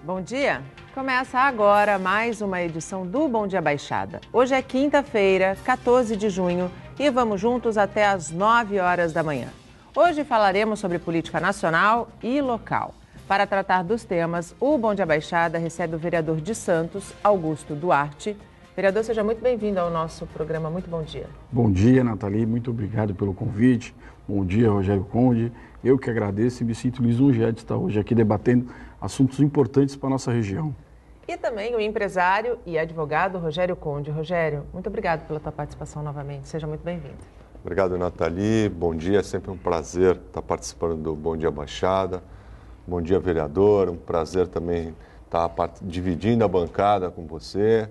Bom dia! Começa agora mais uma edição do Bom Dia Baixada. Hoje é quinta-feira, 14 de junho, e vamos juntos até às 9 horas da manhã. Hoje falaremos sobre política nacional e local. Para tratar dos temas, o Bom Dia Baixada recebe o vereador de Santos, Augusto Duarte. Vereador, seja muito bem-vindo ao nosso programa. Muito bom dia. Bom dia, Nathalie. Muito obrigado pelo convite. Bom dia, Rogério Conde. Eu que agradeço e me sinto lisonjeado de estar hoje aqui debatendo assuntos importantes para a nossa região. E também o empresário e advogado Rogério Conde. Rogério, muito obrigado pela tua participação novamente. Seja muito bem-vindo. Obrigado, Nathalie. Bom dia. É sempre um prazer estar participando do Bom Dia Baixada. Bom dia, vereador. Um prazer também estar dividindo a bancada com você.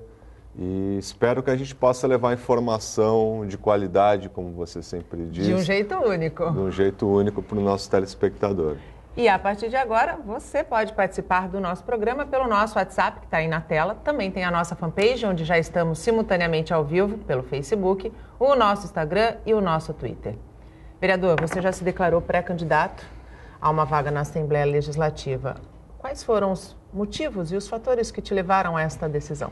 E espero que a gente possa levar informação de qualidade, como você sempre diz. De um jeito único. De um jeito único para o nosso telespectador. E a partir de agora, você pode participar do nosso programa pelo nosso WhatsApp, que está aí na tela. Também tem a nossa fanpage, onde já estamos simultaneamente ao vivo pelo Facebook, o nosso Instagram e o nosso Twitter. Vereador, você já se declarou pré-candidato a uma vaga na Assembleia Legislativa. Quais foram os motivos e os fatores que te levaram a esta decisão?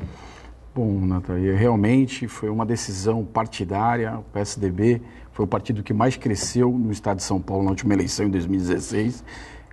Bom, Nathalie, realmente foi uma decisão partidária. O PSDB foi o partido que mais cresceu no estado de São Paulo na última eleição, em 2016.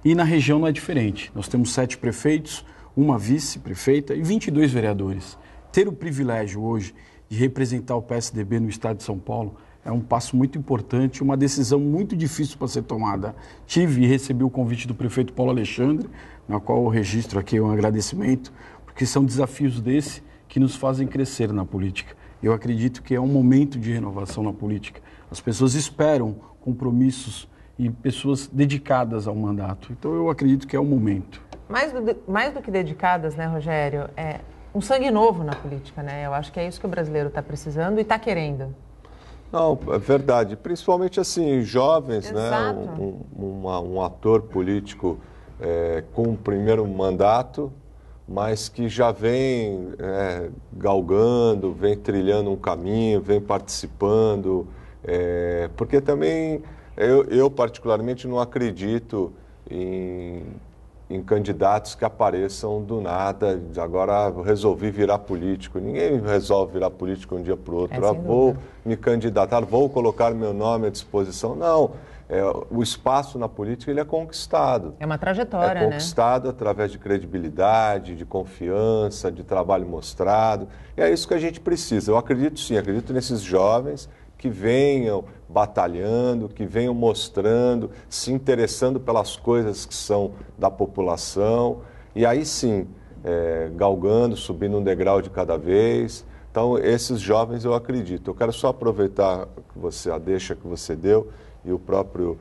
E na região não é diferente. Nós temos 7 prefeitos, uma vice-prefeita e 22 vereadores. Ter o privilégio hoje de representar o PSDB no estado de São Paulo é um passo muito importante, uma decisão muito difícil para ser tomada. Tive e recebi o convite do prefeito Paulo Alexandre, na qual eu registro aqui um agradecimento, porque são desafios desse que nos fazem crescer na política. Eu acredito que é um momento de renovação na política. As pessoas esperam compromissos e pessoas dedicadas ao mandato. Então, eu acredito que é o momento. Mais do que dedicadas, né, Rogério? É um sangue novo na política, né? Eu acho que é isso que o brasileiro está precisando e está querendo. Não, é verdade. Principalmente, assim, jovens, Exato. né? Um ator político com o primeiro mandato, mas que já vem galgando, vem trilhando um caminho, vem participando, porque também eu particularmente não acredito em candidatos que apareçam do nada, agora resolvi virar político. Ninguém resolve virar político um dia para o outro. Vou me candidatar, vou colocar meu nome à disposição. Não. O espaço na política ele é conquistado. É uma trajetória, né? É conquistado através de credibilidade, de confiança, de trabalho mostrado. E é isso que a gente precisa. Eu acredito sim, acredito nesses jovens que venham batalhando, que venham mostrando, se interessando pelas coisas que são da população. E aí sim, galgando, subindo um degrau de cada vez. Então, esses jovens eu acredito. Eu quero só aproveitar a deixa que você deu, e o próprio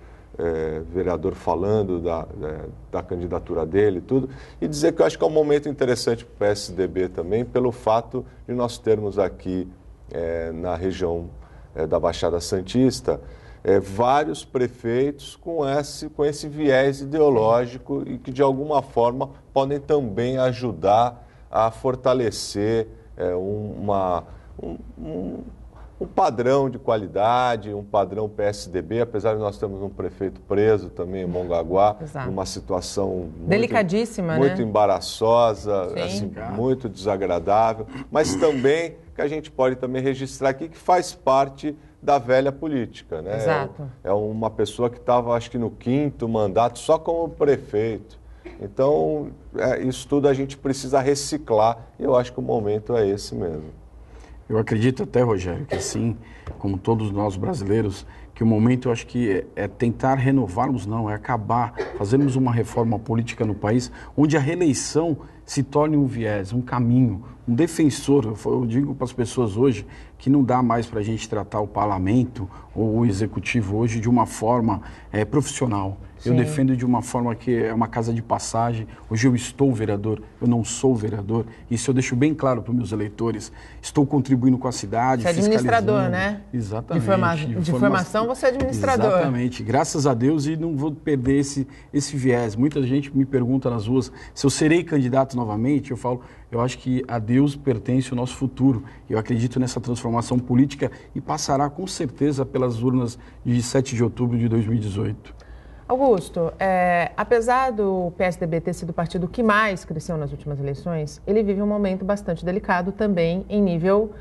vereador falando da candidatura dele e tudo, e dizer que eu acho que é um momento interessante para o PSDB também, pelo fato de nós termos aqui na região da Baixada Santista vários prefeitos com esse viés ideológico e que de alguma forma podem também ajudar a fortalecer um padrão de qualidade, um padrão PSDB, apesar de nós termos um prefeito preso também em Mongaguá, numa situação delicadíssima, muito né? Embaraçosa, assim, muito desagradável, mas também que a gente pode também registrar aqui que faz parte da velha política, né? Exato. É uma pessoa que estava, acho que no 5º mandato, só como prefeito. Então, isso tudo a gente precisa reciclar e eu acho que o momento é esse mesmo. Eu acredito até, Rogério, que assim, como todos nós brasileiros, que o momento eu acho que é tentar renovarmos, não, é acabar, fazermos uma reforma política no país, onde a reeleição se torne um viés, um caminho, um defensor. Eu digo para as pessoas hoje que não dá mais para a gente tratar o parlamento ou o executivo hoje de uma forma profissional. Sim. Eu defendo de uma forma que é uma casa de passagem. Hoje eu estou vereador, eu não sou vereador. Isso eu deixo bem claro para os meus eleitores. Estou contribuindo com a cidade, você é administrador, né? Exatamente. De formação você é administrador. Exatamente. Graças a Deus, e não vou perder esse viés. Muita gente me pergunta nas ruas se eu serei candidato novamente. Eu falo, eu acho que a Deus pertence o nosso futuro. Eu acredito nessa transformação política e passará com certeza pelas urnas de 7 de outubro de 2018. Augusto, apesar do PSDB ter sido o partido que mais cresceu nas últimas eleições, ele vive um momento bastante delicado também em nível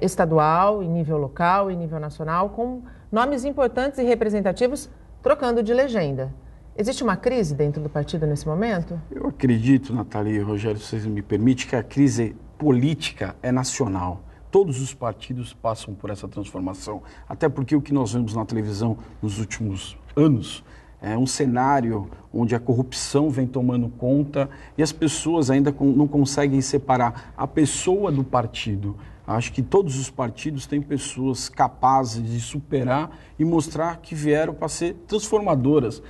estadual, em nível local, em nível nacional, com nomes importantes e representativos trocando de legenda. Existe uma crise dentro do partido nesse momento? Eu acredito, Nathalie e Rogério, se vocês me permitem, que a crise política é nacional. Todos os partidos passam por essa transformação, até porque o que nós vemos na televisão nos últimos anos é um cenário onde a corrupção vem tomando conta e as pessoas ainda não conseguem separar a pessoa do partido. Acho que todos os partidos têm pessoas capazes de superar e mostrar que vieram para ser transformadoras,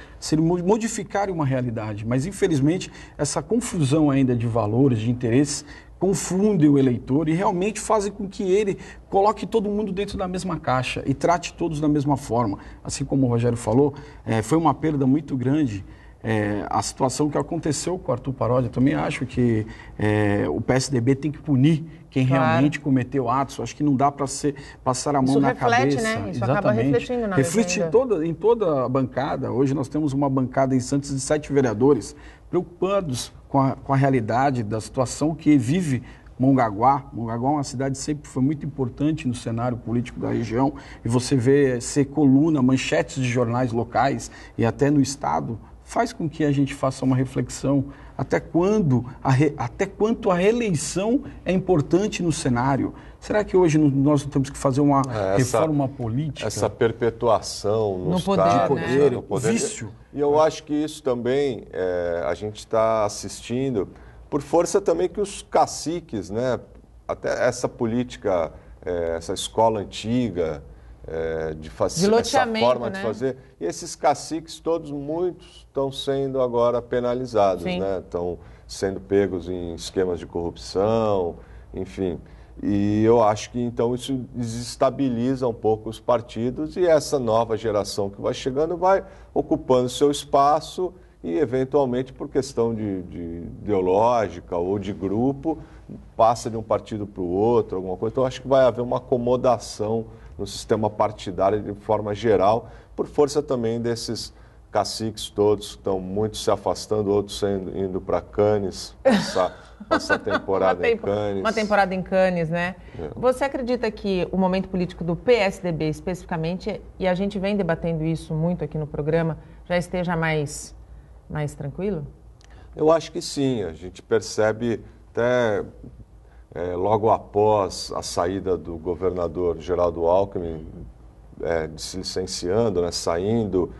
modificarem uma realidade. Mas, infelizmente, essa confusão ainda de valores, de interesses, confundem o eleitor e realmente fazem com que ele coloque todo mundo dentro da mesma caixa e trate todos da mesma forma. Assim como o Rogério falou, foi uma perda muito grande. A situação que aconteceu com o Arthur Paródia, também acho que o PSDB tem que punir quem realmente cometeu atos. Acho que não dá para passar a mão na cabeça. Né? Isso acaba refletindo na Reflete em toda a bancada. Hoje nós temos uma bancada em Santos de 7 vereadores preocupados com a realidade da situação que vive Mongaguá. Mongaguá é uma cidade que sempre foi muito importante no cenário político da região e você vê ser coluna, manchetes de jornais locais e até no estado, faz com que a gente faça uma reflexão até quanto a reeleição é importante no cenário. Será que hoje nós temos que fazer uma reforma política? Essa perpetuação no Estado, poder, né? Vício. E eu acho que isso também a gente está assistindo por força também que os caciques, né, até essa política, essa escola antiga, essa forma de fazer. E esses caciques, todos, muitos, estão sendo agora penalizados, né? Estão sendo pegos em esquemas de corrupção, enfim. E eu acho que, então, isso desestabiliza um pouco os partidos e essa nova geração que vai chegando vai ocupando seu espaço e, eventualmente, por questão de ideológica ou de grupo, passa de um partido para o outro, alguma coisa. Então, acho que vai haver uma acomodação no sistema partidário de forma geral, por força também desses caciques todos que estão muito se afastando, outros indo para Cannes, passar temporada em Cannes. Uma temporada em Cannes, né? Você acredita que o momento político do PSDB especificamente, e a gente vem debatendo isso muito aqui no programa, já esteja mais tranquilo? Eu acho que sim, a gente percebe até logo após a saída do governador Geraldo Alckmin, se licenciando, né, saindo,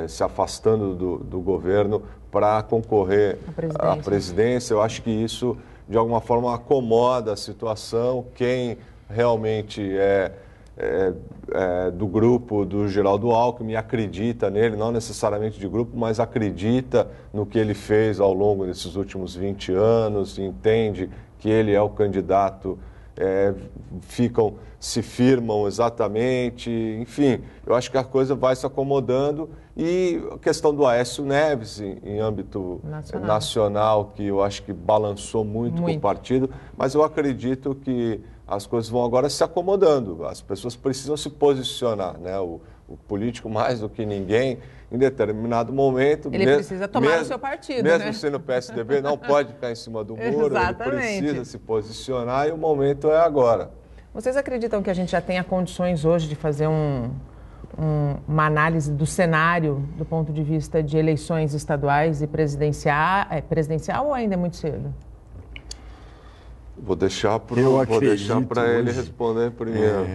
se afastando do governo para concorrer à presidência, eu acho que isso, de alguma forma, acomoda a situação. Quem realmente do grupo do Geraldo Alckmin acredita nele, não necessariamente de grupo, mas acredita no que ele fez ao longo desses últimos 20 anos, entende que ele é o candidato, se firmam exatamente, enfim, eu acho que a coisa vai se acomodando. E a questão do Aécio Neves em âmbito nacional, que eu acho que balançou muito com o partido, mas eu acredito que as coisas vão agora se acomodando, as pessoas precisam se posicionar, né? O político, mais do que ninguém, em determinado momento... Ele precisa tomar o seu partido, mesmo né? sendo PSDB, não pode ficar em cima do muro, Exatamente. Ele precisa se posicionar e o momento é agora. Vocês acreditam que a gente já tenha condições hoje de fazer uma análise do cenário do ponto de vista de eleições estaduais e presidencial ou ainda é muito cedo? Vou deixar para ele responder primeiro.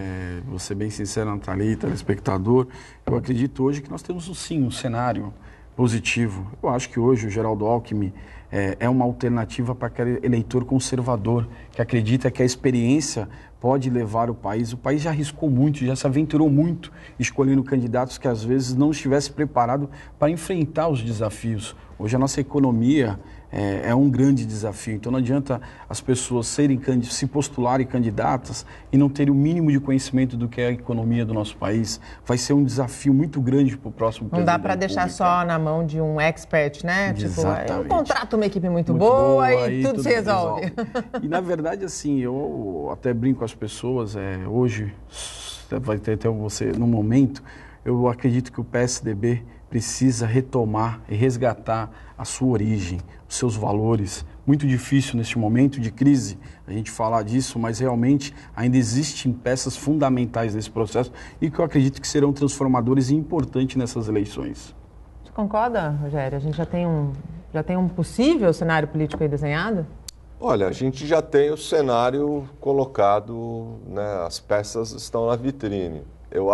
Vou ser bem sincero, Nathalie, telespectador. Eu acredito hoje que nós temos, sim, um cenário positivo. Eu acho que hoje o Geraldo Alckmin é uma alternativa para aquele eleitor conservador que acredita que a experiência pode levar o país. O país já arriscou muito, já se aventurou muito, escolhendo candidatos que às vezes não estivessem preparados para enfrentar os desafios. Hoje a nossa economia é um grande desafio, então não adianta as pessoas se postularem candidatas e não terem o mínimo de conhecimento do que é a economia do nosso país. Vai ser um desafio muito grande para o próximo presidente. Não dá para deixar só na mão de um expert, né? Exatamente. Tipo, eu contrato uma equipe muito boa e tudo se resolve. E na verdade, assim, eu até brinco com as pessoas, hoje vai ter até você, no momento, eu acredito que o PSDB precisa retomar e resgatar a sua origem, os seus valores. Muito difícil neste momento de crise a gente falar disso, mas realmente ainda existem peças fundamentais nesse processo e que eu acredito que serão transformadores e importantes nessas eleições. Você concorda, Rogério? A gente já tem um possível cenário político aí desenhado? Olha, a gente já tem o cenário colocado, né? As peças estão na vitrine. Eu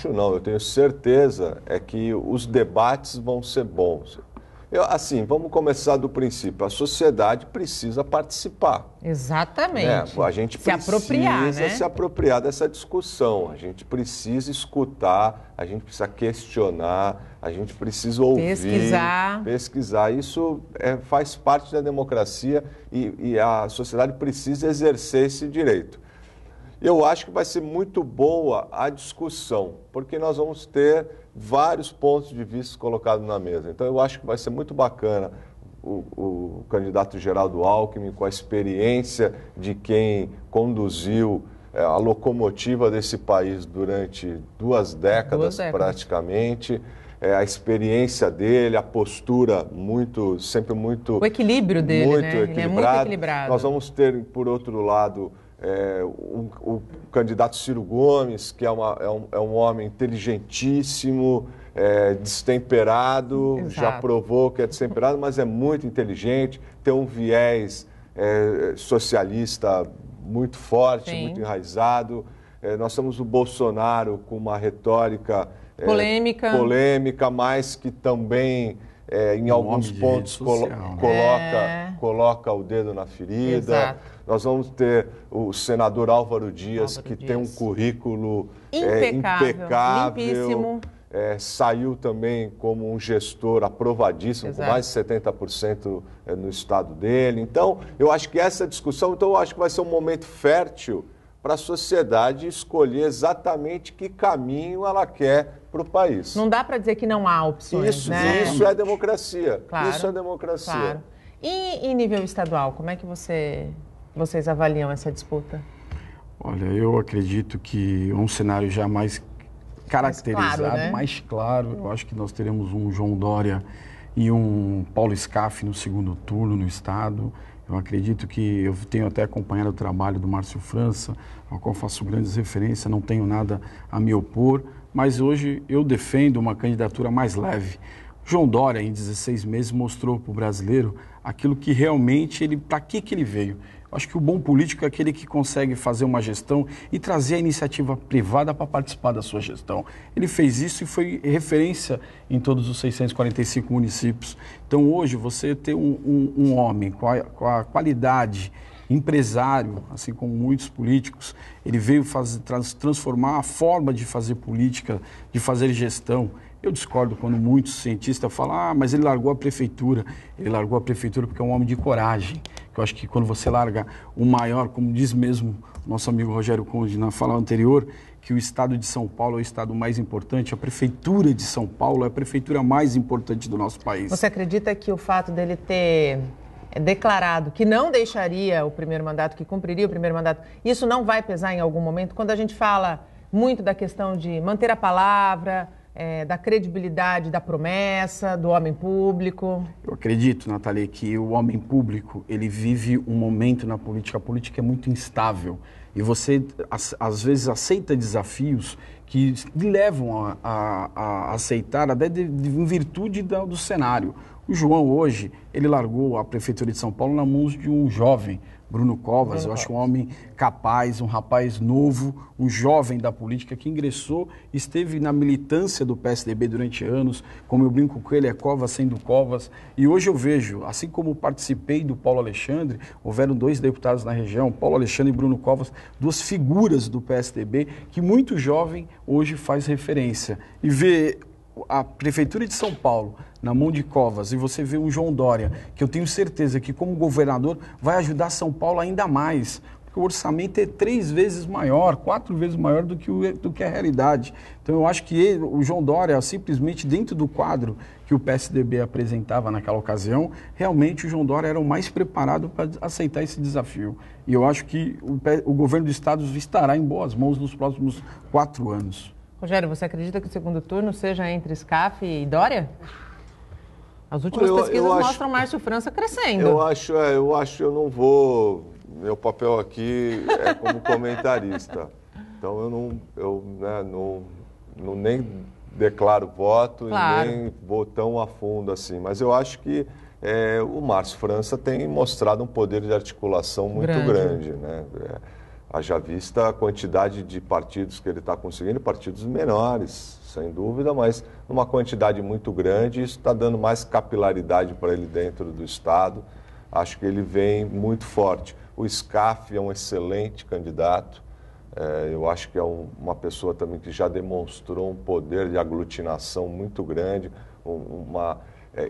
eu tenho certeza que os debates vão ser bons. Vamos começar do princípio. A sociedade precisa participar. Exatamente. A gente precisa se apropriar dessa discussão. A gente precisa escutar, a gente precisa questionar, a gente precisa ouvir, pesquisar. Isso faz parte da democracia e a sociedade precisa exercer esse direito. Eu acho que vai ser muito boa a discussão, porque nós vamos ter vários pontos de vista colocados na mesa. Então, eu acho que vai ser muito bacana o candidato Geraldo Alckmin, com a experiência de quem conduziu a locomotiva desse país durante 2 décadas, praticamente. A experiência dele, a postura sempre muito... O equilíbrio dele, muito né? Ele é muito equilibrado. Nós vamos ter, por outro lado... o candidato Ciro Gomes, que é um homem inteligentíssimo, destemperado, já provou que é destemperado, mas é muito inteligente, tem um viés socialista muito forte, muito enraizado. Nós temos o Bolsonaro com uma retórica polêmica, mas que também... em alguns pontos coloca o dedo na ferida. Exato. Nós vamos ter o senador Álvaro Dias, que tem um currículo impecável, limpíssimo. Saiu também como um gestor aprovadíssimo, com mais de 70% no estado dele. Então, eu acho que essa discussão, eu acho que vai ser um momento fértil para a sociedade escolher exatamente que caminho ela quer para o país. Não dá para dizer que não há opções, né? Isso é democracia. Claro, isso é democracia. Claro. E em nível estadual, como é que vocês avaliam essa disputa? Olha, eu acredito que é um cenário já mais caracterizado, mais claro. Eu acho que nós teremos um João Dória e um Paulo Scaff no segundo turno no estado. Eu acredito que eu tenho até acompanhado o trabalho do Márcio França, ao qual faço grandes referências, não tenho nada a me opor, mas hoje eu defendo uma candidatura mais leve. João Dória, em 16 meses, mostrou para o brasileiro aquilo que realmente para que ele veio. Eu acho que o bom político é aquele que consegue fazer uma gestão e trazer a iniciativa privada para participar da sua gestão. Ele fez isso e foi referência em todos os 645 municípios. Então, hoje, você ter um homem com a qualidade empresário, assim como muitos políticos, ele veio transformar a forma de fazer política, de fazer gestão. Eu discordo quando muitos cientistas falam, mas ele largou a prefeitura. Ele largou a prefeitura porque é um homem de coragem. Eu acho que quando você larga o maior, como diz mesmo nosso amigo Rogério Conde na fala anterior, que o estado de São Paulo é o estado mais importante, a prefeitura de São Paulo é a prefeitura mais importante do nosso país. Você acredita que o fato dele ter declarado que não deixaria o primeiro mandato, que cumpriria o primeiro mandato, isso não vai pesar em algum momento? Quando a gente fala muito da questão de manter a palavra, da credibilidade da promessa, do homem público? Eu acredito, Nathalie, que o homem público, ele vive um momento na política. A política é muito instável e você, às vezes, aceita desafios que lhe levam a aceitar, até em virtude do cenário. O João, hoje, ele largou a Prefeitura de São Paulo na mão de um jovem, Bruno Covas. Eu acho um homem capaz, um rapaz novo, um jovem da política que ingressou, esteve na militância do PSDB durante anos, como eu brinco com ele, é Covas sendo Covas. E hoje eu vejo, assim como participei do Paulo Alexandre, houveram 2 deputados na região, Paulo Alexandre e Bruno Covas, 2 figuras do PSDB, que muito jovem hoje faz referência. E ver a Prefeitura de São Paulo na mão de Covas e você vê um João Dória, que eu tenho certeza que como governador vai ajudar São Paulo ainda mais, porque o orçamento é 3 vezes maior, 4 vezes maior do que a realidade. Então eu acho que o João Dória, simplesmente dentro do quadro que o PSDB apresentava naquela ocasião, realmente o João Dória era o mais preparado para aceitar esse desafio. E eu acho que o governo do estado estará em boas mãos nos próximos 4 anos. Rogério, você acredita que o segundo turno seja entre SCAF e Dória? As últimas pesquisas mostram Márcio França crescendo. Eu acho, eu não vou... Meu papel aqui é como comentarista. Então eu não nem declaro voto, claro, e nem vou tão a fundo assim. Mas eu acho que o Márcio França tem mostrado um poder de articulação muito grande, né? Haja vista a quantidade de partidos que ele está conseguindo, partidos menores, sem dúvida, mas numa quantidade muito grande, isso está dando mais capilaridade para ele dentro do Estado. Acho que ele vem muito forte. O SCAF é um excelente candidato. Eu acho que é uma pessoa também que já demonstrou um poder de aglutinação muito grande,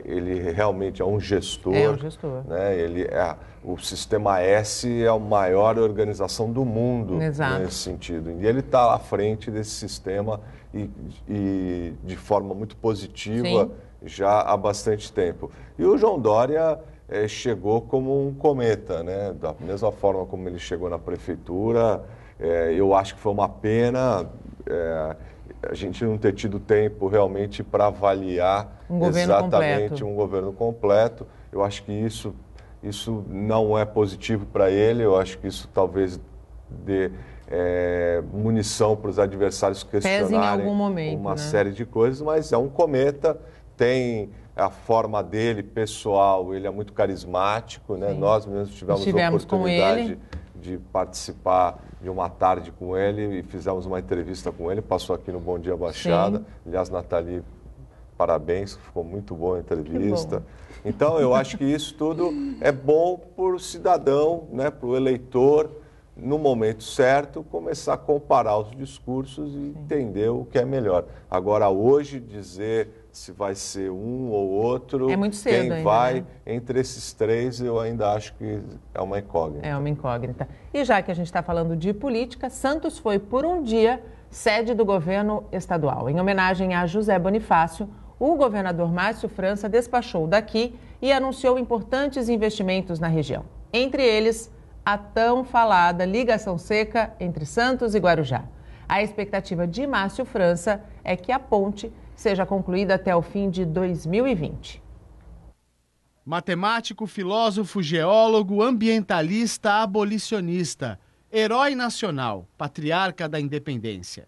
ele realmente é um gestor. É um gestor. Né? O Sistema S é a maior organização do mundo. Exato. Nesse sentido. E ele está à frente desse sistema e de forma muito positiva. Sim. Já há bastante tempo. E o João Dória chegou como um cometa, né? Da mesma forma como ele chegou na prefeitura. Eu acho que foi uma pena a gente não ter tido tempo realmente para avaliar exatamente um governo completo. Eu acho que isso não é positivo para ele. Eu acho que isso talvez dê munição para os adversários questionarem em algum momento, uma série de coisas, mas é um cometa, tem a forma dele pessoal, ele é muito carismático, né? Nós mesmos tivemos a oportunidade de participar de uma tarde com ele e fizemos uma entrevista com ele, passou aqui no Bom Dia Baixada. Sim. Aliás, Nathalie, parabéns, ficou muito boa a entrevista. Então, eu acho que isso tudo é bom para o cidadão, né, para o eleitor, no momento certo, começar a comparar os discursos e entender o que é melhor. Agora, hoje, dizer se vai ser um ou outro, é muito cedo quem ainda, vai, né? Entre esses três, eu ainda acho que é uma incógnita. É uma incógnita. E já que a gente está falando de política, Santos foi por um dia sede do governo estadual. Em homenagem a José Bonifácio, o governador Márcio França despachou daqui e anunciou importantes investimentos na região. Entre eles, a tão falada ligação seca entre Santos e Guarujá. A expectativa de Márcio França é que a ponte seja concluída até o fim de 2020. Matemático, filósofo, geólogo, ambientalista, abolicionista, herói nacional, patriarca da independência.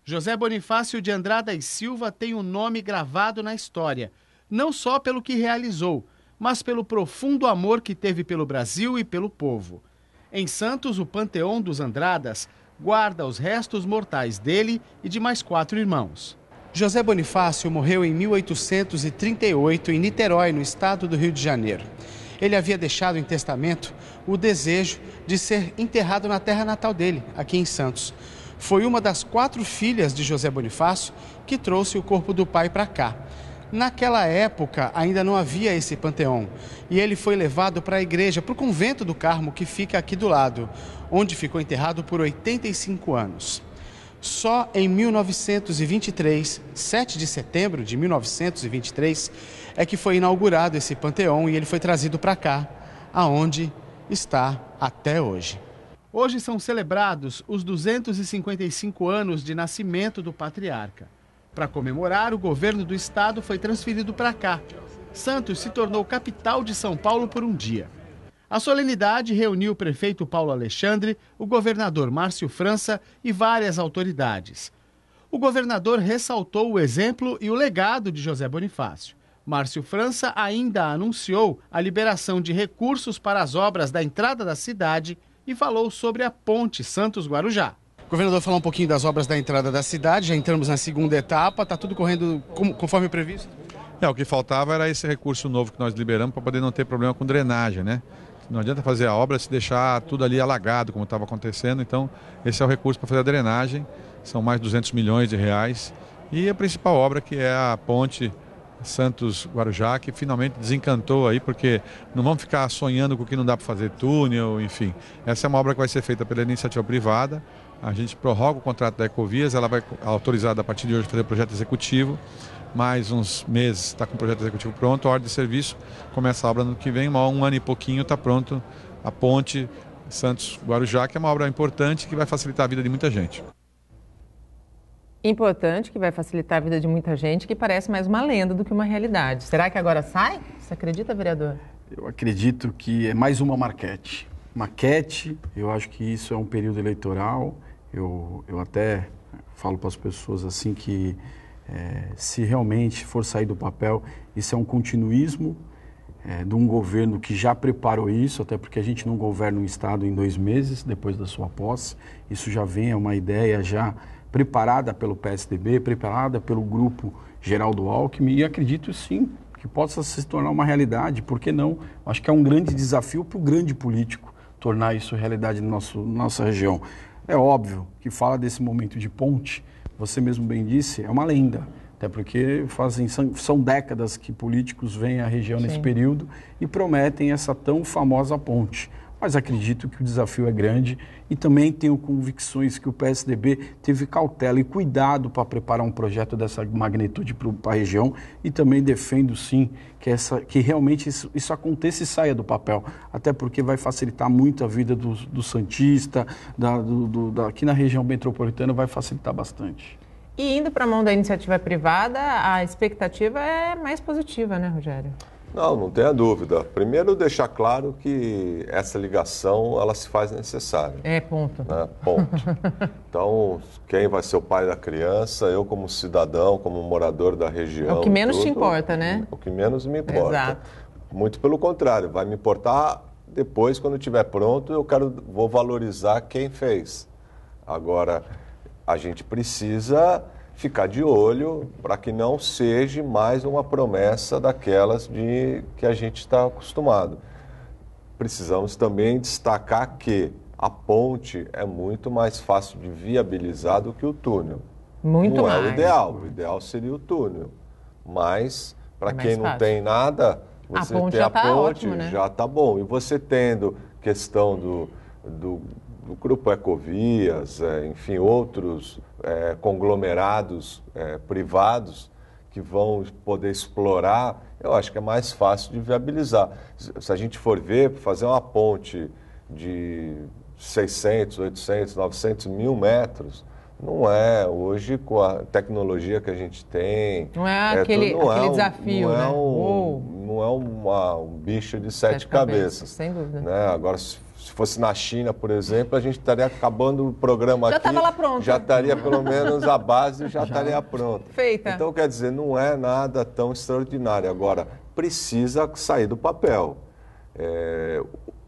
José Bonifácio de Andrada e Silva tem um nome gravado na história, não só pelo que realizou, mas pelo profundo amor que teve pelo Brasil e pelo povo. Em Santos, o Panteão dos Andradas guarda os restos mortais dele e de mais 4 irmãos. José Bonifácio morreu em 1838 em Niterói, no estado do Rio de Janeiro. Ele havia deixado em testamento o desejo de ser enterrado na terra natal dele, aqui em Santos. Foi uma das 4 filhas de José Bonifácio que trouxe o corpo do pai para cá. Naquela época ainda não havia esse panteão e ele foi levado para a igreja, para o convento do Carmo, que fica aqui do lado, onde ficou enterrado por 85 anos. Só em 1923, 7 de setembro de 1923, é que foi inaugurado esse panteão e ele foi trazido para cá, aonde está até hoje. Hoje são celebrados os 255 anos de nascimento do patriarca. Para comemorar, o governo do estado foi transferido para cá. Santos se tornou capital de São Paulo por um dia. A solenidade reuniu o prefeito Paulo Alexandre, o governador Márcio França e várias autoridades. O governador ressaltou o exemplo e o legado de José Bonifácio. Márcio França ainda anunciou a liberação de recursos para as obras da entrada da cidade e falou sobre a ponte Santos-Guarujá. Governador, falar um pouquinho das obras da entrada da cidade, já entramos na segunda etapa, está tudo correndo conforme previsto? O que faltava era esse recurso novo que nós liberamos para poder não ter problema com drenagem, né? Não adianta fazer a obra se deixar tudo ali alagado, como estava acontecendo. Então, esse é o recurso para fazer a drenagem. São mais de 200 milhões de reais. E a principal obra, que é a ponte Santos-Guarujá, que finalmente desencantou aí, porque não vamos ficar sonhando com o que não dá para fazer túnel, enfim. Essa é uma obra que vai ser feita pela iniciativa privada. A gente prorroga o contrato da Ecovias, ela vai autorizada a partir de hoje fazer o projeto executivo. Mais uns meses está com o projeto executivo pronto, a ordem de serviço, começa a obra no ano que vem, um ano e pouquinho está pronto a ponte Santos-Guarujá, que é uma obra importante que vai facilitar a vida de muita gente. Importante, que vai facilitar a vida de muita gente, que parece mais uma lenda do que uma realidade. Será que agora sai? Você acredita, vereador? Eu acredito que é mais uma maquete. Maquete, eu acho que isso é um período eleitoral. Eu até falo para as pessoas assim que se realmente for sair do papel, isso é um continuismo de um governo que já preparou isso, até porque a gente não governa um estado em 2 meses depois da sua posse. Isso já vem, é uma ideia já preparada pelo PSDB, preparada pelo grupo Geraldo Alckmin, e acredito sim que possa se tornar uma realidade. Por que não? Acho que é um grande desafio para o grande político tornar isso realidade na nossa região. É óbvio que fala desse momento de ponte, você mesmo bem disse, é uma lenda, até porque são décadas que políticos vêm à região nesse período e prometem essa tão famosa ponte. Mas acredito que o desafio é grande e também tenho convicções que o PSDB teve cautela e cuidado para preparar um projeto dessa magnitude para a região, e também defendo sim que realmente isso aconteça e saia do papel, até porque vai facilitar muito a vida do santista, aqui na região metropolitana vai facilitar bastante. E indo para a mão da iniciativa privada, a expectativa é mais positiva, né, Rogério? Não tenha dúvida. Primeiro, deixar claro que essa ligação, ela se faz necessária. Ponto. Né? Ponto. Então, quem vai ser o pai da criança, eu como cidadão, como morador da região... É o que menos te importa, né? O que menos me importa. Exato. Muito pelo contrário, vai me importar depois, quando estiver pronto, vou valorizar quem fez. Agora, a gente precisa ficar de olho para que não seja mais uma promessa daquelas que a gente está acostumado. Precisamos também destacar que a ponte é muito mais fácil de viabilizar do que o túnel. Muito mais. Não é o ideal. O ideal seria o túnel. Mas, para quem não tem nada, você a ponte ter já a está ponte, ótimo, né? já está bom. E você tendo questão do Grupo Ecovias, enfim, outros conglomerados privados que vão poder explorar, eu acho que é mais fácil de viabilizar. Se a gente for ver, fazer uma ponte de 600, 800, 900 mil metros, não é, hoje com a tecnologia que a gente tem... Não é aquele desafio, né? Não é um bicho de 7 cabeças. Sem dúvida. Né? Agora, se fosse na China, por exemplo, a gente estaria acabando o programa aqui. Já estava lá pronto. Já estaria, pelo menos, a base já estaria pronta. Feita. Então, quer dizer, não é nada tão extraordinário. Agora, precisa sair do papel.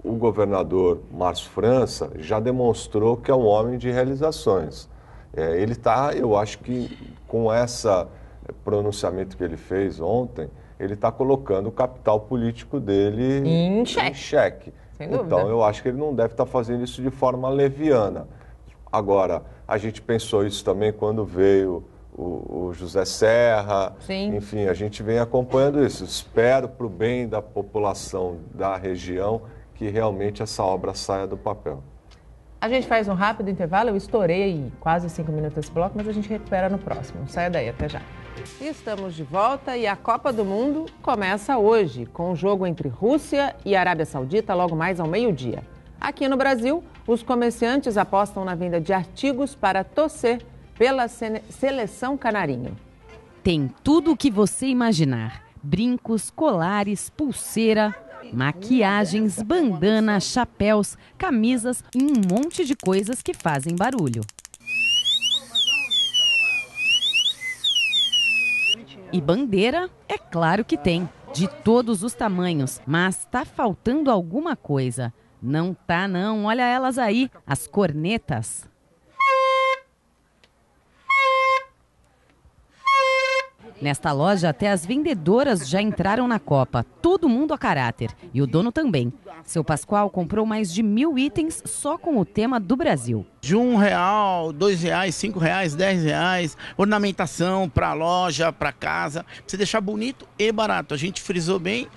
O governador Márcio França já demonstrou que é um homem de realizações. Ele está, eu acho que com esse pronunciamento que ele fez ontem, ele está colocando o capital político dele em xeque. Sem dúvida. Então, eu acho que ele não deve estar fazendo isso de forma leviana. Agora, a gente pensou isso também quando veio o José Serra. Sim. Enfim, a gente vem acompanhando isso. Espero, para o bem da população da região, que realmente essa obra saia do papel. A gente faz um rápido intervalo, eu estourei quase 5 minutos esse bloco, mas a gente recupera no próximo. Saia daí, até já. Estamos de volta e a Copa do Mundo começa hoje, com o jogo entre Rússia e Arábia Saudita logo mais ao meio-dia. Aqui no Brasil, os comerciantes apostam na venda de artigos para torcer pela seleção canarinho. Tem tudo o que você imaginar: brincos, colares, pulseira, maquiagens, bandana, chapéus, camisas e um monte de coisas que fazem barulho. E bandeira, é claro que tem, de todos os tamanhos, mas tá faltando alguma coisa. Não tá não, olha elas aí, as cornetas. Nesta loja, até as vendedoras já entraram na Copa. Todo mundo a caráter. E o dono também. Seu Pascoal comprou mais de 1000 itens só com o tema do Brasil. De R$1, R$2, R$5, R$10. Ornamentação para loja, para casa. Pra você deixar bonito e barato. A gente frisou bem.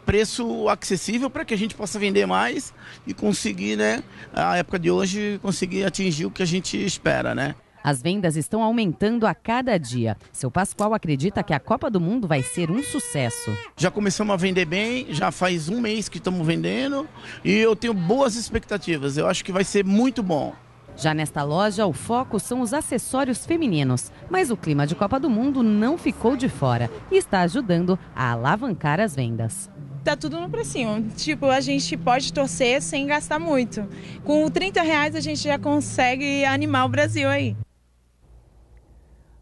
Preço acessível para que a gente possa vender mais e conseguir, né, a época de hoje, conseguir atingir o que a gente espera, né? As vendas estão aumentando a cada dia. Seu Pascoal acredita que a Copa do Mundo vai ser um sucesso. Já começamos a vender bem, já faz um mês que estamos vendendo e eu tenho boas expectativas. Eu acho que vai ser muito bom. Já nesta loja, o foco são os acessórios femininos. Mas o clima de Copa do Mundo não ficou de fora e está ajudando a alavancar as vendas. Tá tudo no precinho. Tipo, a gente pode torcer sem gastar muito. Com R$30 a gente já consegue animar o Brasil aí.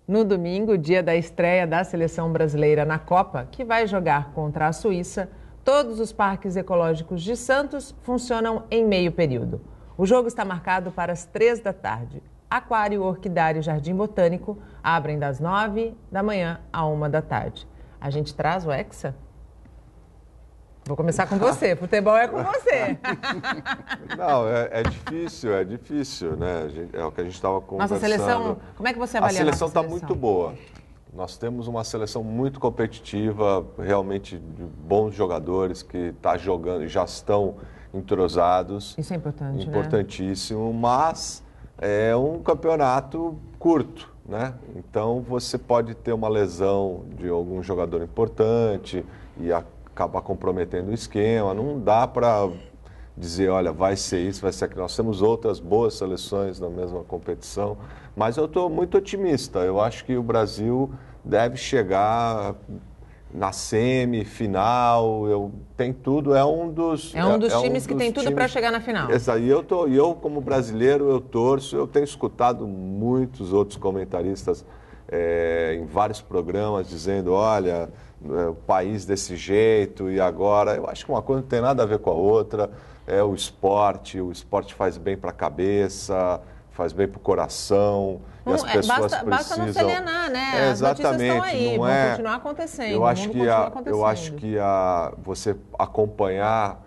No domingo, dia da estreia da seleção brasileira na Copa, que vai jogar contra a Suíça, todos os parques ecológicos de Santos funcionam em meio período. O jogo está marcado para as 3 da tarde. Aquário, Orquidário e Jardim Botânico abrem das 9 da manhã à 1 da tarde. A gente traz o Hexa? Vou começar com você. Futebol é com você. Não, é difícil, né? É o que a gente estava conversando. Nossa seleção, como é que você avalia a seleção está muito boa. Nós temos uma seleção muito competitiva, realmente de bons jogadores que estão jogando, já estão entrosados. Isso é importante, importantíssimo, né? Mas é um campeonato curto, né? Então você pode ter uma lesão de algum jogador importante e acabar comprometendo o esquema. Não dá para dizer, olha, vai ser isso, vai ser aquilo. Nós temos outras boas seleções na mesma competição, mas eu estou muito otimista. Eu acho que o Brasil deve chegar na semifinal, tem tudo, é um dos times que tem tudo para chegar na final. Exato. E eu como brasileiro, eu torço, eu tenho escutado muitos outros comentaristas em vários programas dizendo, olha, o país desse jeito e agora, eu acho que uma coisa não tem nada a ver com a outra, é o esporte faz bem para a cabeça, faz bem para o coração. E as pessoas basta não se alienar, né? Exatamente. As notícias estão aí, vão continuar acontecendo. Eu acho que você acompanhar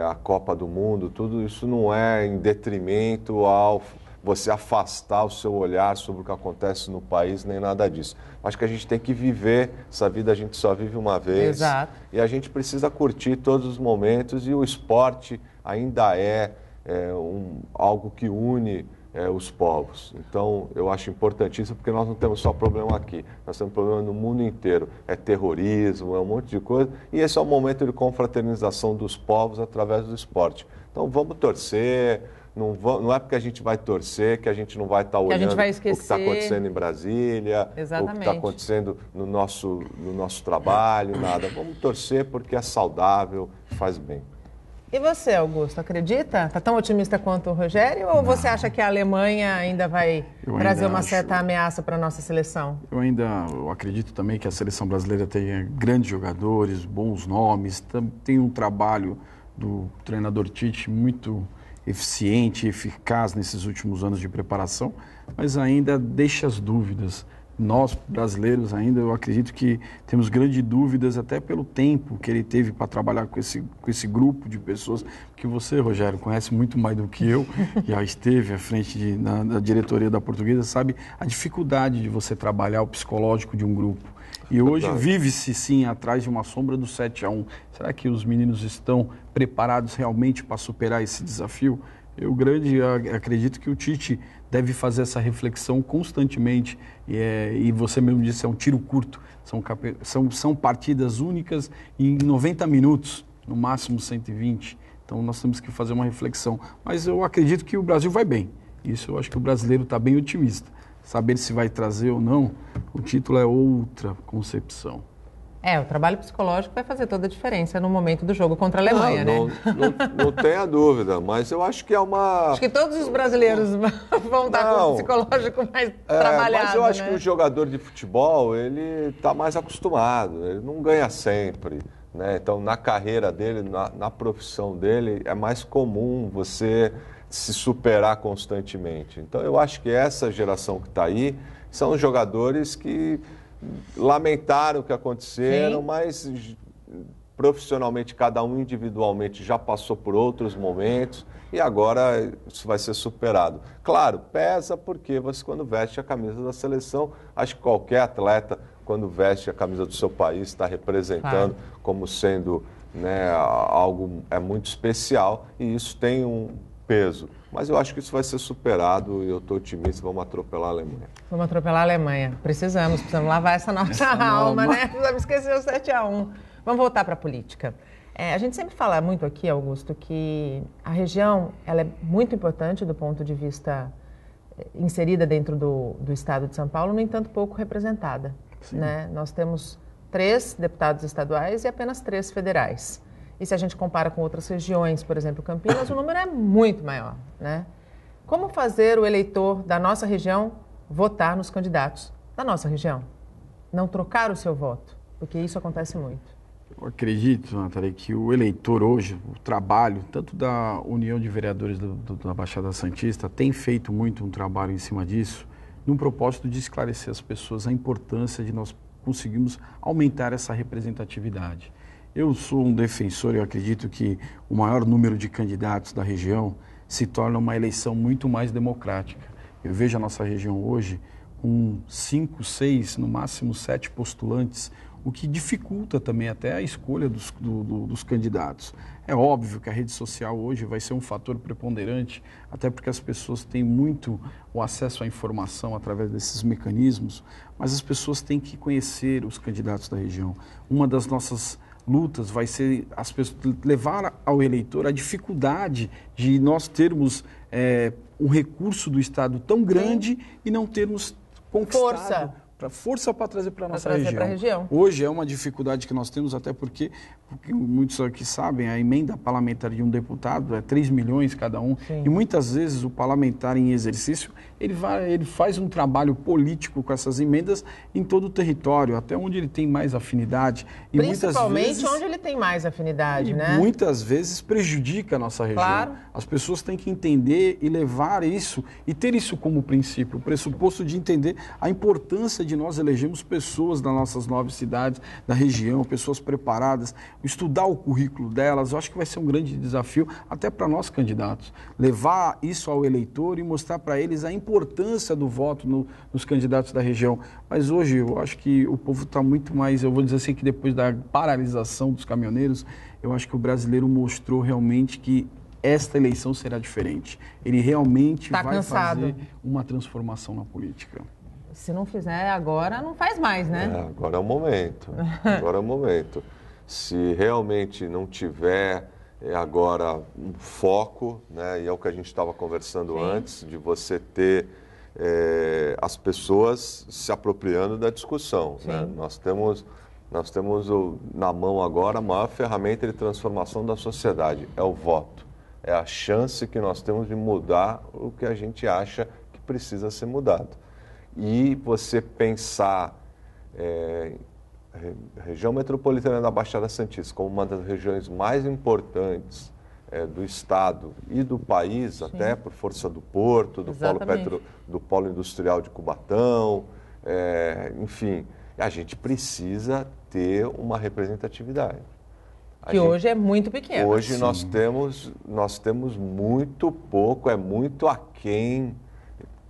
a Copa do Mundo, tudo isso não é em detrimento ao você afastar o seu olhar sobre o que acontece no país, nem nada disso. Acho que a gente tem que viver, essa vida a gente só vive uma vez. Exato. E a gente precisa curtir todos os momentos e o esporte ainda é algo que une os povos. Então, eu acho importantíssimo, porque nós não temos só problema aqui, nós temos problema no mundo inteiro. É terrorismo, é um monte de coisa, e esse é o momento de confraternização dos povos através do esporte. Então, vamos torcer, não é porque a gente vai torcer que a gente não vai estar olhando o que está acontecendo em Brasília, exatamente, o que está acontecendo no nosso trabalho, nada. Vamos torcer porque é saudável, faz bem. E você, Augusto, acredita? Está tão otimista quanto o Rogério? Ou você acha que a Alemanha ainda vai trazer uma certa ameaça para a nossa seleção? Eu acredito também que a seleção brasileira tem grandes jogadores, bons nomes, tem um trabalho do treinador Tite muito eficiente, eficaz nesses últimos anos de preparação, mas ainda deixa as dúvidas. Nós, brasileiros, ainda, eu acredito que temos grandes dúvidas, até pelo tempo que ele teve para trabalhar com esse grupo de pessoas, que você, Rogério, conhece muito mais do que eu, já esteve à frente da diretoria da Portuguesa, sabe a dificuldade de você trabalhar o psicológico de um grupo. E hoje vive-se, sim, atrás de uma sombra do 7-1. Será que os meninos estão preparados realmente para superar esse desafio? Eu acredito que o Tite deve fazer essa reflexão constantemente. E você mesmo disse, é um tiro curto. São partidas únicas em 90 minutos, no máximo 120. Então nós temos que fazer uma reflexão. Mas eu acredito que o Brasil vai bem. Isso eu acho que o brasileiro está bem otimista. Saber se vai trazer ou não, o título é outra concepção. O trabalho psicológico vai fazer toda a diferença no momento do jogo contra a Alemanha, né? Não tenha dúvida, mas eu acho que é uma... Acho que todos os brasileiros vão estar com o psicológico mais trabalhado, mas eu acho né? que o jogador de futebol, ele está mais acostumado, ele não ganha sempre, né? Então, na carreira dele, na profissão dele, é mais comum você se superar constantemente. Então, eu acho que essa geração que está aí são jogadores que lamentaram o que aconteceram, mas profissionalmente, cada um individualmente já passou por outros momentos e agora isso vai ser superado. Claro, pesa porque você, quando veste a camisa da seleção, acho que qualquer atleta, quando veste a camisa do seu país, está representando como sendo, né, algo muito especial, e isso tem um peso. Mas eu acho que isso vai ser superado e eu estou otimista, vamos atropelar a Alemanha. Vamos atropelar a Alemanha. Precisamos lavar essa nossa alma, né? Precisamos esquecer o 7-1. Vamos voltar para a política. A gente sempre fala muito aqui, Augusto, que a região ela é muito importante do ponto de vista inserida dentro do estado de São Paulo, no entanto, pouco representada. Né? Nós temos 3 deputados estaduais e apenas 3 federais. E se a gente compara com outras regiões, por exemplo, Campinas, o número é muito maior. Né? Como fazer o eleitor da nossa região votar nos candidatos da nossa região? Não trocar o seu voto, porque isso acontece muito. Eu acredito, Natália, que o eleitor hoje, o trabalho, tanto da União de Vereadores da Baixada Santista, tem feito muito um trabalho em cima disso, num propósito de esclarecer às pessoas a importância de nós conseguirmos aumentar essa representatividade. Eu sou um defensor, eu acredito que o maior número de candidatos da região se torna uma eleição muito mais democrática. Eu vejo a nossa região hoje com 5, 6, no máximo 7 postulantes, o que dificulta também até a escolha dos candidatos. É óbvio que a rede social hoje vai ser um fator preponderante, até porque as pessoas têm muito o acesso à informação através desses mecanismos, mas as pessoas têm que conhecer os candidatos da região. Uma das nossas lutas vai ser as pessoas, levar ao eleitor a dificuldade de nós termos um recurso do Estado tão grande e não termos conquistado força para trazer para a nossa região. Hoje é uma dificuldade que nós temos, até porque muitos aqui sabem, a emenda parlamentar de um deputado é 3 milhões cada um. Sim. E muitas vezes o parlamentar em exercício, ele faz um trabalho político com essas emendas em todo o território, até onde ele tem mais afinidade. E principalmente muitas vezes, onde ele tem mais afinidade, né? Muitas vezes prejudica a nossa região. Claro. As pessoas têm que entender e levar isso, e ter isso como princípio, o pressuposto de entender a importância de nós elegermos pessoas das nossas 9 cidades, da região, pessoas preparadas, estudar o currículo delas. Eu acho que vai ser um grande desafio até para nós candidatos, levar isso ao eleitor e mostrar para eles a importância do voto nos candidatos da região. Mas hoje eu acho que o povo está muito mais, eu vou dizer assim, que depois da paralisação dos caminhoneiros, eu acho que o brasileiro mostrou realmente que esta eleição será diferente. Ele realmente vai fazer uma transformação na política. Se não fizer agora, não faz mais, né? Agora é o momento. Agora é o momento. Se realmente não tiver agora um foco, né, e é o que a gente estava conversando antes, de você ter as pessoas se apropriando da discussão. Né? Nós temos na mão agora a maior ferramenta de transformação da sociedade, é o voto. É a chance que nós temos de mudar o que a gente acha que precisa ser mudado. E você pensar região metropolitana da Baixada Santista como uma das regiões mais importantes do Estado e do país, até por força do Porto, do Polo Industrial de Cubatão, enfim, a gente precisa ter uma representatividade. Que hoje é muito pequena. Hoje nós temos muito pouco, é muito aquém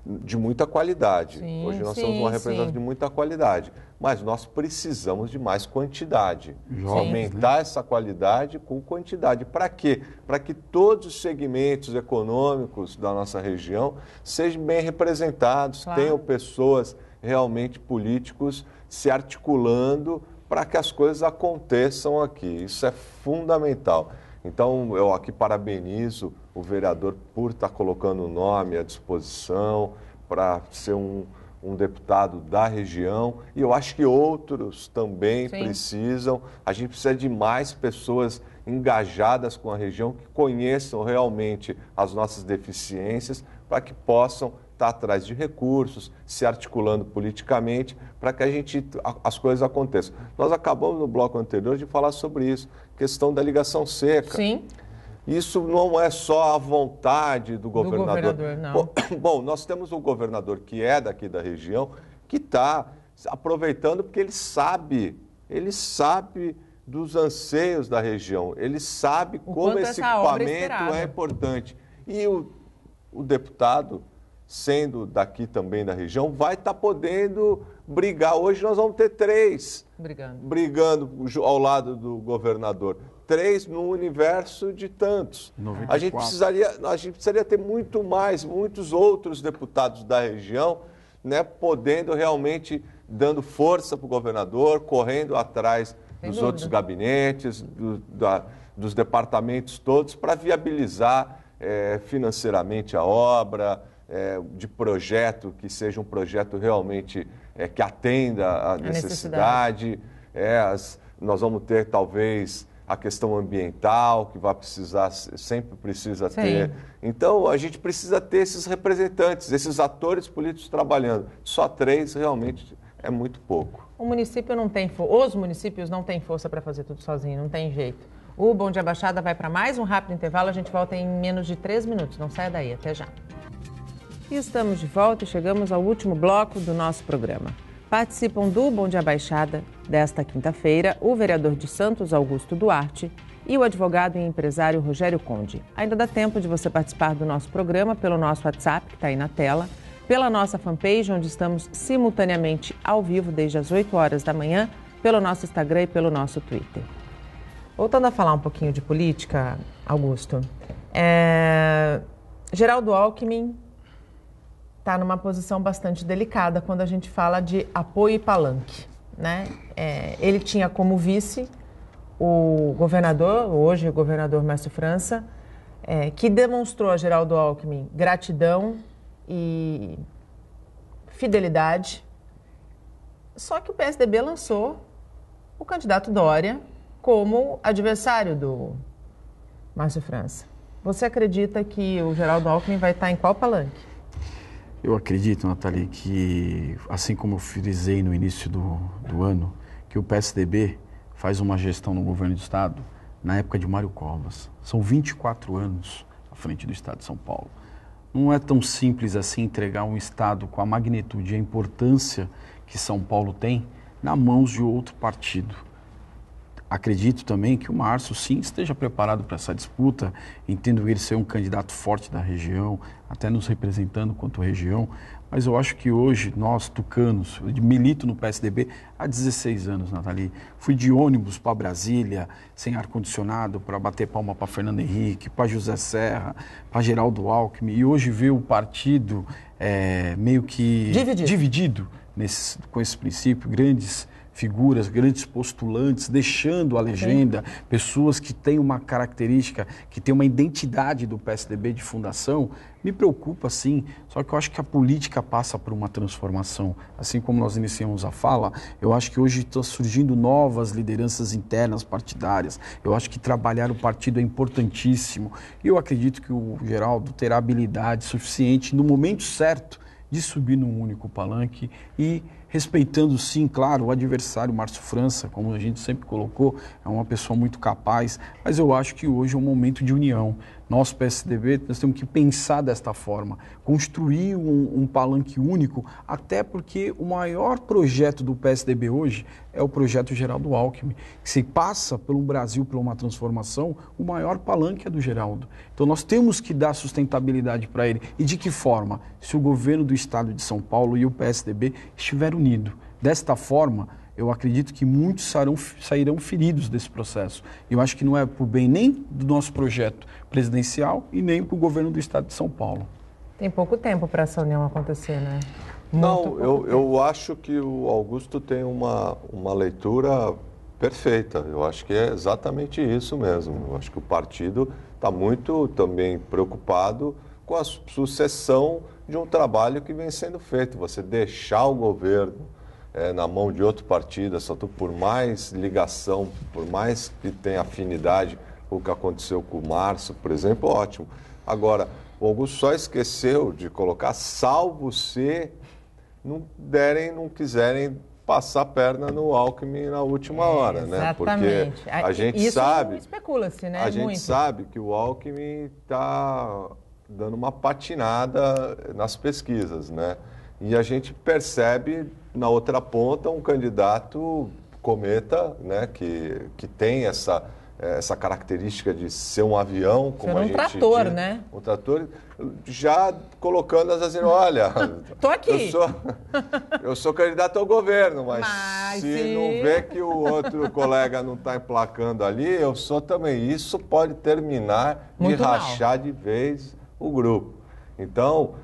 de muita qualidade. Hoje nós temos uma representação de muita qualidade, mas nós precisamos de mais quantidade. Aumentar essa qualidade com quantidade. Para quê? Para que todos os segmentos econômicos da nossa região sejam bem representados, tenham pessoas realmente políticos se articulando para que as coisas aconteçam aqui. Isso é fundamental. Então, eu aqui parabenizo o vereador por estar colocando o nome à disposição para ser um deputado da região. E eu acho que outros também precisam. A gente precisa de mais pessoas engajadas com a região, que conheçam realmente as nossas deficiências, para que possam estar atrás de recursos, se articulando politicamente, para que as coisas aconteçam. Nós acabamos no bloco anterior de falar sobre isso, questão da ligação seca. Sim. Isso não é só a vontade do governador. Não. Bom, nós temos um governador que é daqui da região, que está aproveitando porque ele sabe dos anseios da região, ele sabe como esse equipamento é importante. E o deputado, sendo daqui também da região, vai estar podendo brigar. Hoje nós vamos ter 3 brigando ao lado do governador. 3 no universo de tantos. 94. A gente precisaria ter muitos outros deputados da região, né, podendo realmente, dando força para o governador, correndo atrás dos outros gabinetes, dos departamentos todos para viabilizar financeiramente a obra, de projeto que seja um projeto realmente que atenda à necessidade. Nós vamos ter talvez a questão ambiental, que vai precisar, sempre precisa ter. Então, a gente precisa ter esses representantes, esses atores políticos trabalhando. Só 3 realmente é muito pouco. O município não tem os municípios não têm força para fazer tudo sozinho, não tem jeito. O Bom Dia Baixada vai para mais um rápido intervalo, a gente volta em menos de 3 minutos. Não saia daí, até já. E estamos de volta e chegamos ao último bloco do nosso programa. Participam do Bom Dia Baixada desta quinta-feira o vereador de Santos, Augusto Duarte, e o advogado e empresário Rogério Conde. Ainda dá tempo de você participar do nosso programa pelo nosso WhatsApp, que está aí na tela, pela nossa fanpage, onde estamos simultaneamente ao vivo desde as 8 horas da manhã, pelo nosso Instagram e pelo nosso Twitter. Voltando a falar um pouquinho de política, Augusto, Geraldo Alckmin está numa posição bastante delicada quando a gente fala de apoio e palanque, né? Ele tinha como vice o governador, hoje o governador Márcio França, que demonstrou a Geraldo Alckmin gratidão e fidelidade. Só que o PSDB lançou o candidato Dória como adversário do Márcio França. Você acredita que o Geraldo Alckmin vai estar em qual palanque? Eu acredito, Nathalie, que, assim como eu frisei no início do ano, que o PSDB faz uma gestão no governo do Estado na época de Mário Covas. São 24 anos à frente do Estado de São Paulo. Não é tão simples assim entregar um Estado com a magnitude e a importância que São Paulo tem na mãos de outro partido. Acredito também que o Márcio, sim, esteja preparado para essa disputa. Entendo ele ser um candidato forte da região, até nos representando quanto região. Mas eu acho que hoje, nós, tucanos, eu milito no PSDB há 16 anos, Nathalie. Fui de ônibus para Brasília, sem ar-condicionado, para bater palma para Fernando Henrique, para José Serra, para Geraldo Alckmin. E hoje ver o partido meio que dividido com esse princípio, grandes figuras, grandes postulantes, deixando a legenda, pessoas que têm uma característica, que têm uma identidade do PSDB de fundação, me preocupa sim. Só que eu acho que a política passa por uma transformação. Assim como nós iniciamos a fala, eu acho que hoje estão surgindo novas lideranças internas partidárias. Eu acho que trabalhar o partido é importantíssimo. E eu acredito que o Geraldo terá habilidade suficiente no momento certo de subir num único palanque e respeitando, sim, claro, o adversário Márcio França, como a gente sempre colocou, é uma pessoa muito capaz, mas eu acho que hoje é um momento de união. Nós, PSDB, nós temos que pensar desta forma, construir um palanque único, até porque o maior projeto do PSDB hoje é o projeto Geraldo Alckmin, que se passa pelo Brasil, por uma transformação, o maior palanque é do Geraldo. Então nós temos que dar sustentabilidade para ele. E de que forma? Se o governo do Estado de São Paulo e o PSDB estiverem unidos. Desta forma, eu acredito que muitos sairão feridos desse processo. Eu acho que não é por bem nem do nosso projeto presidencial e nem para o governo do Estado de São Paulo. Tem pouco tempo para essa união acontecer, né? Não, eu acho que o Augusto tem uma leitura perfeita. Eu acho que é exatamente isso mesmo. Eu acho que o partido está muito também preocupado com a sucessão de um trabalho que vem sendo feito. Você deixar o governo na mão de outro partido, por mais ligação, por mais que tenha afinidade com o que aconteceu com o Márcio, por exemplo, ótimo. Agora, o Augusto só esqueceu de colocar, salvo se não quiserem passar a perna no Alckmin na última hora, né? Porque a gente sabe, especula-se, né? A gente sabe que o Alckmin está dando uma patinada nas pesquisas, né? E a gente percebe na outra ponta um candidato cometa, né? Que tem essa característica de ser um avião, como a gente trator, diz, né? Um trator, já colocando as assim, olha, tô aqui. Eu sou candidato ao governo, mas se não vê que o outro colega não está emplacando ali, eu sou também. Isso pode terminar de rachar de vez o grupo. Então,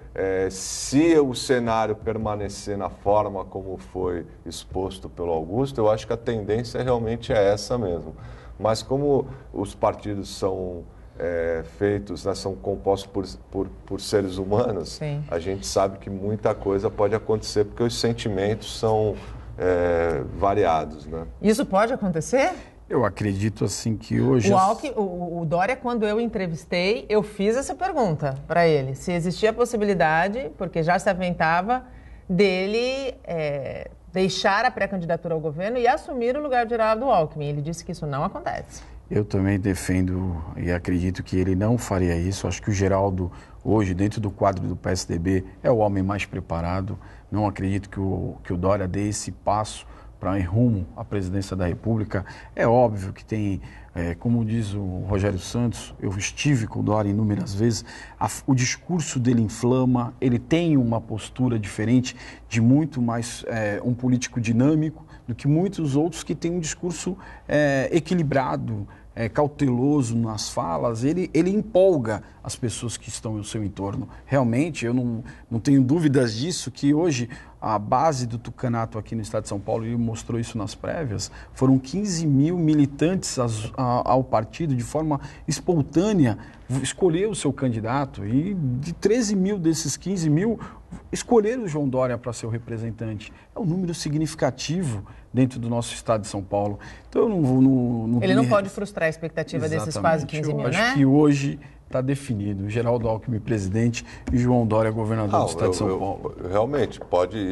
se o cenário permanecer na forma como foi exposto pelo Augusto, eu acho que a tendência realmente é essa mesmo. Mas como os partidos são feitos, né, são compostos por seres humanos, Sim. a gente sabe que muita coisa pode acontecer, porque os sentimentos são variados, né? Isso pode acontecer? Eu acredito assim que hoje... O Dória, quando eu entrevistei, eu fiz essa pergunta para ele. Se existia a possibilidade, porque já se aventava, dele deixar a pré-candidatura ao governo e assumir o lugar de Geraldo Alckmin. Ele disse que isso não acontece. Eu também defendo e acredito que ele não faria isso. Acho que o Geraldo, hoje, dentro do quadro do PSDB, é o homem mais preparado. Não acredito que o Dória dê esse passo para ir rumo à presidência da República. É óbvio que tem, como diz o Rogério Santos, eu estive com o Dória inúmeras vezes, o discurso dele inflama, ele tem uma postura diferente de muito mais um político dinâmico do que muitos outros que têm um discurso equilibrado, cauteloso nas falas. Ele empolga as pessoas que estão no seu entorno. Realmente, eu não tenho dúvidas disso, que hoje a base do tucanato aqui no estado de São Paulo, ele mostrou isso nas prévias, foram 15 mil militantes ao partido de forma espontânea, escolher o seu candidato, e de 13 mil desses 15 mil escolheram o João Dória para ser o representante. É um número significativo dentro do nosso estado de São Paulo. Então eu não ele não pode frustrar a expectativa desses quase 15 mil, né? Acho que hoje está definido. Geraldo Alckmin, presidente, e João Dória, governador do estado de São Paulo. Realmente,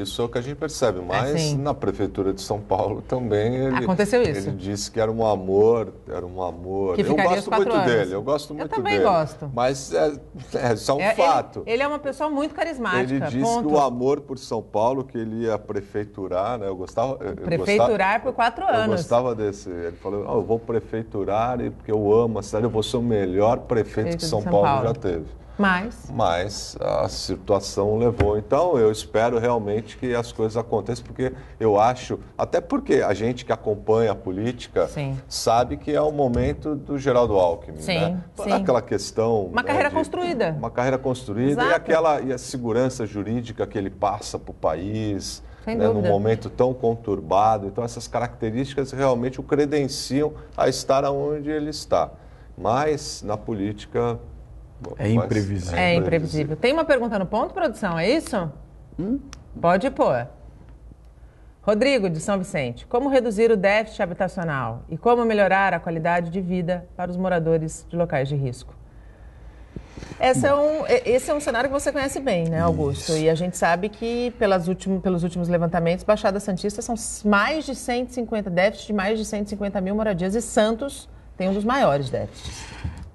isso é o que a gente percebe. Mas na prefeitura de São Paulo também aconteceu isso. Ele disse que era um amor. Que eu gosto muito dele, eu gosto muito dele. Eu também gosto. Mas é só um fato. Ele é uma pessoa muito carismática. Ele disse que o amor por São Paulo, que ele ia prefeiturar, né? Prefeiturar por 4 anos. Eu gostava desse. Ele falou, eu vou prefeiturar porque eu amo a cidade, eu vou ser o melhor prefeito que São Paulo já teve. Mas a situação levou. Então, eu espero realmente que as coisas aconteçam, porque eu acho, até porque a gente que acompanha a política sabe que é o momento do Geraldo Alckmin, né? Aquela questão... Uma carreira construída. Uma carreira construída. E a segurança jurídica que ele passa para o país, né, num momento tão conturbado. Então, essas características realmente o credenciam a estar onde ele está. Mas, na política... É imprevisível. É imprevisível. Tem uma pergunta no ponto, produção, é isso? Pode pôr. Rodrigo, de São Vicente. Como reduzir o déficit habitacional e como melhorar a qualidade de vida para os moradores de locais de risco? Esse é um cenário que você conhece bem, né, Augusto? Isso. E a gente sabe que, pelos últimos levantamentos, Baixada Santista são mais de 150 déficits de mais de 150 mil moradias, e Santos tem um dos maiores déficits.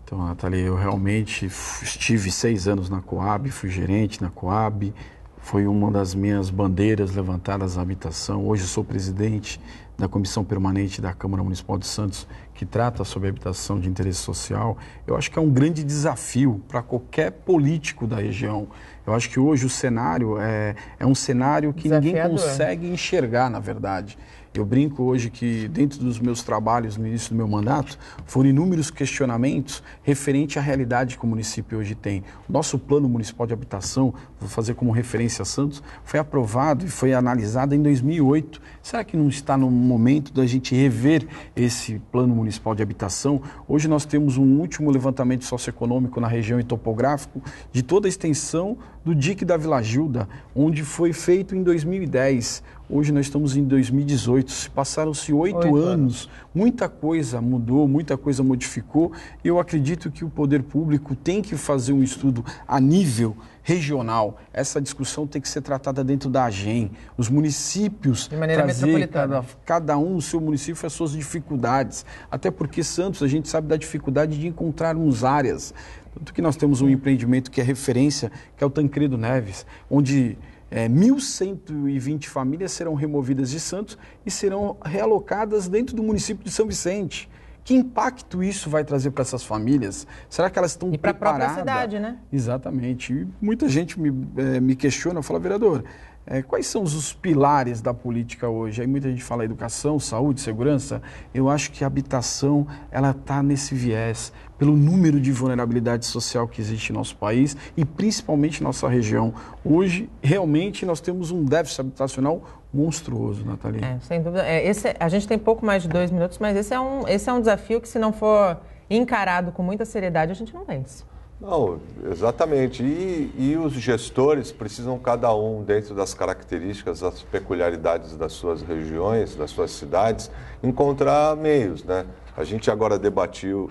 Então, Nathalie, eu realmente estive 6 anos na Coab, fui gerente na Coab, foi uma das minhas bandeiras levantadas a habitação. Hoje sou presidente da Comissão Permanente da Câmara Municipal de Santos, que trata sobre habitação de interesse social. Eu acho que é um grande desafio para qualquer político da região. Eu acho que hoje o cenário é um cenário que ninguém consegue enxergar, na verdade. Eu brinco hoje que, dentro dos meus trabalhos no início do meu mandato, foram inúmeros questionamentos referente à realidade que o município hoje tem. O nosso Plano Municipal de Habitação, vou fazer como referência a Santos, foi aprovado e foi analisado em 2008. Será que não está no momento da gente rever esse Plano Municipal de Habitação? Hoje nós temos um último levantamento socioeconômico na região e topográfico de toda a extensão do dique da Vila Gilda, onde foi feito em 2010. Hoje nós estamos em 2018, passaram-se 8 anos, muita coisa mudou, muita coisa modificou, e eu acredito que o poder público tem que fazer um estudo a nível regional. Essa discussão tem que ser tratada dentro da AGEM, os municípios de maneira metropolitana. Cada um no seu município as suas dificuldades, até porque Santos, a gente sabe da dificuldade de encontrarmos áreas, tanto que nós temos um empreendimento que é referência, que é o Tancredo Neves, onde 1.120 famílias serão removidas de Santos e serão realocadas dentro do município de São Vicente. Que impacto isso vai trazer para essas famílias? Será que elas estão preparadas? E para a própria cidade, né? Exatamente. E muita gente me questiona, fala, vereador, Quais são os pilares da política hoje? Aí muita gente fala educação, saúde, segurança. Eu acho que a habitação, ela está nesse viés, pelo número de vulnerabilidade social que existe em nosso país e principalmente em nossa região. Hoje, realmente, nós temos um déficit habitacional monstruoso, Nathalie. Sem dúvida. A gente tem pouco mais de 2 minutos, mas esse é um desafio que, se não for encarado com muita seriedade, a gente não vence. Não, exatamente. E os gestores precisam, cada um, dentro das características, das peculiaridades das suas regiões, das suas cidades, encontrar meios, né? A gente agora debateu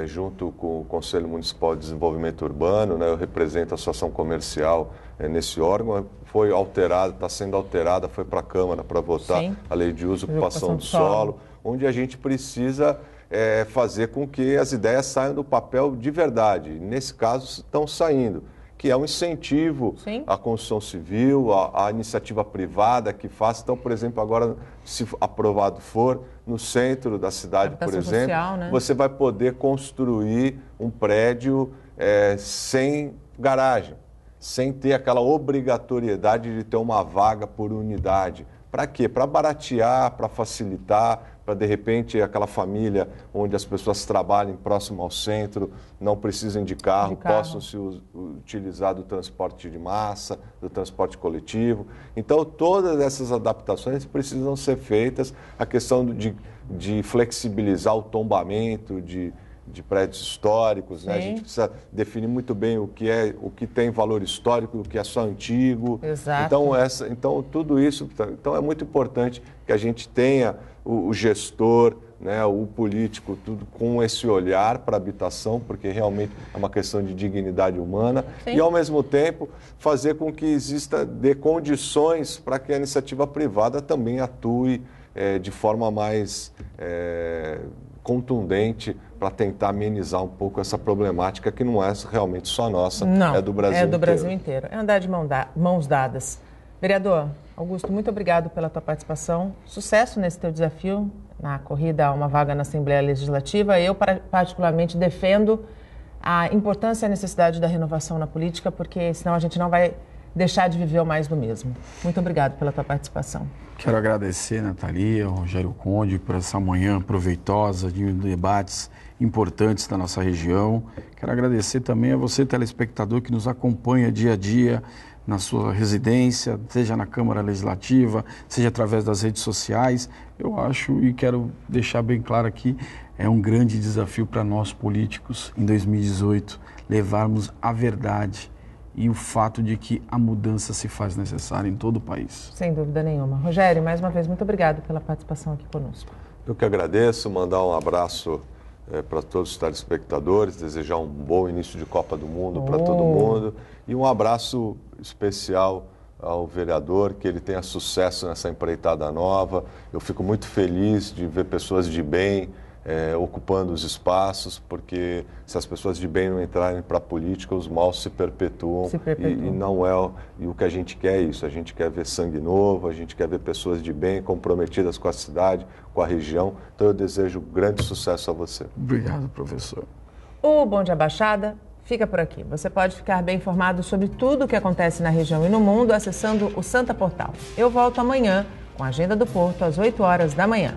junto com o Conselho Municipal de Desenvolvimento Urbano, né? Eu represento a Associação Comercial nesse órgão, foi alterada, está sendo alterada, foi para a Câmara para votar. Sim. A Lei de Uso e Ocupação do Solo, onde a gente precisa fazer com que as ideias saiam do papel de verdade. Nesse caso, estão saindo, que é um incentivo à construção civil, à iniciativa privada que faça. Então, por exemplo, agora, se aprovado for, no centro da cidade, por exemplo, social, né? Você vai poder construir um prédio sem garagem, sem ter aquela obrigatoriedade de ter uma vaga por unidade. Para quê? Para baratear, para facilitar, para, de repente, aquela família onde as pessoas trabalhem próximo ao centro, não precisem de carro, possam se utilizar do transporte de massa, do transporte coletivo. Então, todas essas adaptações precisam ser feitas. A questão de flexibilizar o tombamento de prédios históricos, né? A gente precisa definir muito bem o que tem valor histórico, o que é só antigo. Exato. Então tudo isso, então é muito importante que a gente tenha o gestor, né, o político, tudo com esse olhar para a habitação, porque realmente é uma questão de dignidade humana. Sim. E, ao mesmo tempo, fazer com que dê condições para que a iniciativa privada também atue de forma mais contundente para tentar amenizar um pouco essa problemática que não é realmente só nossa, é do Brasil inteiro. É do Brasil inteiro. É andar de mãos dadas. Vereador Augusto, muito obrigado pela tua participação. Sucesso nesse teu desafio na corrida a uma vaga na Assembleia Legislativa. Eu, particularmente, defendo a importância e a necessidade da renovação na política, porque senão a gente não vai deixar de viver o mais do mesmo. Muito obrigado pela tua participação. Quero agradecer, Nathalie, ao Rogério Conde, por essa manhã proveitosa de debates importantes da nossa região. Quero agradecer também a você, telespectador, que nos acompanha dia a dia na sua residência, seja na Câmara Legislativa, seja através das redes sociais. Eu acho e quero deixar bem claro aqui, é um grande desafio para nós políticos em 2018 levarmos a verdade e o fato de que a mudança se faz necessária em todo o país. Sem dúvida nenhuma. Rogério, mais uma vez, muito obrigado pela participação aqui conosco. Eu que agradeço, mandar um abraço para todos os telespectadores, desejar um bom início de Copa do Mundo para todo mundo e um abraço especial ao vereador, que ele tenha sucesso nessa empreitada nova. Eu fico muito feliz de ver pessoas de bem ocupando os espaços, porque se as pessoas de bem não entrarem para a política, os maus se perpetuam. E não é e o que a gente quer é isso. A gente quer ver sangue novo, a gente quer ver pessoas de bem comprometidas com a cidade, com a região. Então eu desejo grande sucesso a você. Obrigado, professor. O Bom Dia Baixada fica por aqui. Você pode ficar bem informado sobre tudo o que acontece na região e no mundo acessando o Santa Portal. Eu volto amanhã com a Agenda do Porto às 8 horas da manhã.